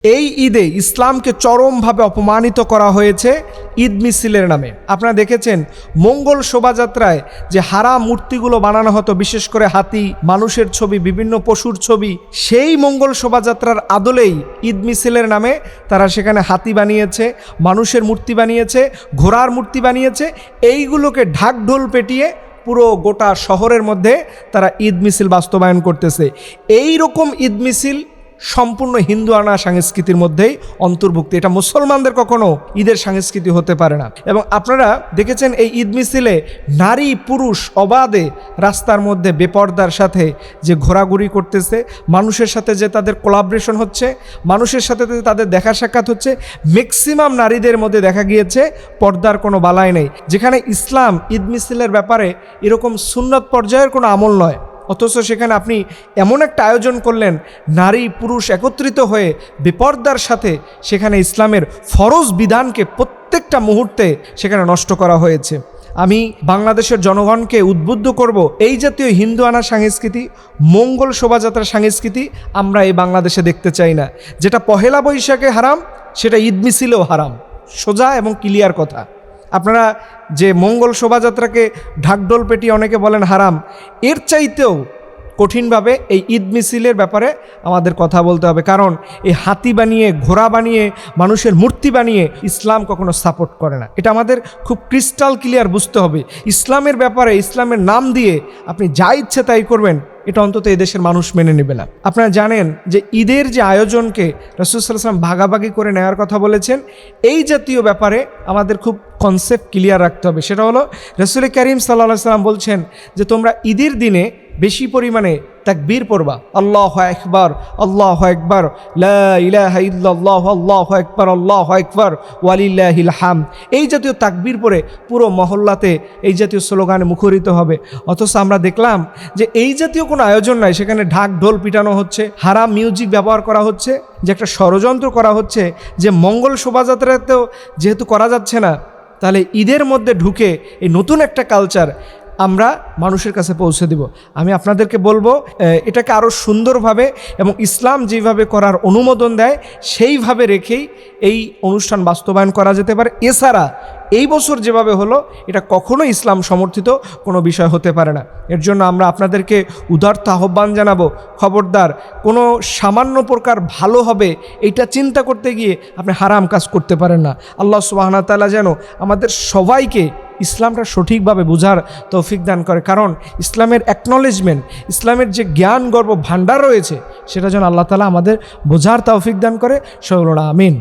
এই ঈদে ইসলামকে চরমভাবে অপমানিত করা হয়েছে ঈদ মিছিলের নামে। আপনারা দেখেছেন মঙ্গল শোভাযাত্রায় যে হারাম মূর্তিগুলো বানানো হতো, বিশেষ করে হাতি, মানুষের ছবি, বিভিন্ন পশুর ছবি, সেই মঙ্গল শোভাযাত্রার আদলেই ঈদ মিছিলের নামে তারা সেখানে হাতি বানিয়েছে, মানুষের মূর্তি বানিয়েছে, ঘোড়ার মূর্তি বানিয়েছে। এইগুলোকে ঢাকঢোল পেটিয়ে পুরো গোটা শহরের মধ্যে তারা ঈদ মিছিল বাস্তবায়ন করতেছে। এই রকম ঈদ মিছিল সম্পূর্ণ হিন্দুয়ানা সংস্কৃতির মধ্যেই অন্তর্ভুক্ত। এটা মুসলমানদের কখনো ঈদের সংস্কৃতি হতে পারে না। এবং আপনারা দেখেছেন এই ঈদ মিছিলে নারী পুরুষ অবাধে রাস্তার মধ্যে বেপর্দার সাথে যে ঘোরাঘুরি করতেছে, মানুষের সাথে যে তাদের কোলাবরেশন হচ্ছে, মানুষের সাথে তাদের দেখা সাক্ষাৎ হচ্ছে, ম্যাক্সিমাম নারীদের মধ্যে দেখা গিয়েছে পর্দার কোনো বালাই নেই। যেখানে ইসলাম ঈদ মিছিলের ব্যাপারে এরকম সুন্নত পর্যায়ের কোনো আমল নয়, অথচ সেখানে আপনি এমন একটা আয়োজন করলেন, নারী পুরুষ একত্রিত হয়ে বেপর্দার সাথে সেখানে ইসলামের ফরজ বিধানকে প্রত্যেকটা মুহূর্তে সেখানে নষ্ট করা হয়েছে। আমি বাংলাদেশের জনগণকে উদ্বুদ্ধ করব, এই জাতীয় হিন্দুয়ানা সংস্কৃতি, মঙ্গল শোভাযাত্রা সংস্কৃতি আমরা এই বাংলাদেশে দেখতে চাই না। যেটা পহেলা বৈশাখে হারাম, সেটা ঈদ মিছিলেও হারাম। সোজা এবং ক্লিয়ার কথা। আপনারা যে মঙ্গল শোভাযাত্রাকে ঢাকঢোল পেটি অনেকে বলেন হারাম, এর চাইতেও কঠিনভাবে এই ঈদ মিছিলের ব্যাপারে আমাদের কথা বলতে হবে। কারণ এই হাতি বানিয়ে, ঘোড়া বানিয়ে, মানুষের মূর্তি বানিয়ে ইসলাম কখনো সাপোর্ট করে না। এটা আমাদের খুব ক্রিস্টাল ক্লিয়ার বুঝতে হবে। ইসলামের ব্যাপারে, ইসলামের নাম দিয়ে আপনি যা ইচ্ছে তাই করবেন, এটা অন্তত এদেশের মানুষ মেনে নেবে না। আপনারা জানেন যে ঈদের যে আয়োজনকে রাসূল সাল্লাল্লাহু আলাইহি ওয়াসাল্লাম ভাগাভাগি করে নেওয়ার কথা বলেছেন। এই জাতীয় ব্যাপারে আমাদের খুব কনসেপ্ট ক্লিয়ার রাখতে হবে। সেটা হলো রাসূল করিম সাল্লাল্লাহু আলাইহি ওয়াসাল্লাম বলছেন যে তোমরা ঈদের দিনে বেশি পরিমাণে তাকবীর পড়বা, আল্লাহু আকবার, আল্লাহু আকবার, লা ইলাহা ইল্লাল্লাহ, আল্লাহু আকবার, আল্লাহু আকবার, ওয়ালিল্লাহিল হামদ। এই জাতীয় তাকবীর পড়ে পুরো মহল্লাতে এই জাতীয় স্লোগানে মুখরিত হবে। অথচ আমরা দেখলাম যে এই জাতীয় কোনো আয়োজন নাই, সেখানে ঢাক ঢোল পিটানো হচ্ছে, হারাম মিউজিক ব্যবহার করা হচ্ছে, যে একটা ষড়যন্ত্র করা হচ্ছে যে মঙ্গল শোভাযাত্রাতেও যেহেতু করা যাচ্ছে না, তাহলে ঈদের মধ্যে ঢুকে এই নতুন একটা কালচার আমরা মানুষের কাছে পৌঁছে দিব। আমি আপনাদেরকে বলবো এটাকে আরও সুন্দরভাবে এবং ইসলাম যেভাবে করার অনুমোদন দেয় সেইভাবে রেখেই এই অনুষ্ঠান বাস্তবায়ন করা যেতে পারে। এছাড়া এই বছর যেভাবে হলো, এটা কখনো ইসলাম সমর্থিত কোনো বিষয় হতে পারে না। এর জন্য আমরা আপনাদেরকে উদারত আহ্বান জানাবো, খবরদার কোনো সামান্য প্রকার ভালো হবে এইটা চিন্তা করতে গিয়ে আপনি হারাম কাজ করতে পারেন না। আল্লাহ সুবহানাহু ওয়া তাআলা যেন আমাদের সবাইকে ইসলামটা সঠিকভাবে বোঝার তৌফিক দান করে। কারণ ইসলামের অ্যাকনলেজমেন্ট, ইসলামের যে জ্ঞান গর্ব ভাণ্ডার রয়েছে, সেটা যেন আল্লাহ তাআলা আমাদের বোঝার তৌফিক দান করে। সকলে আমিন।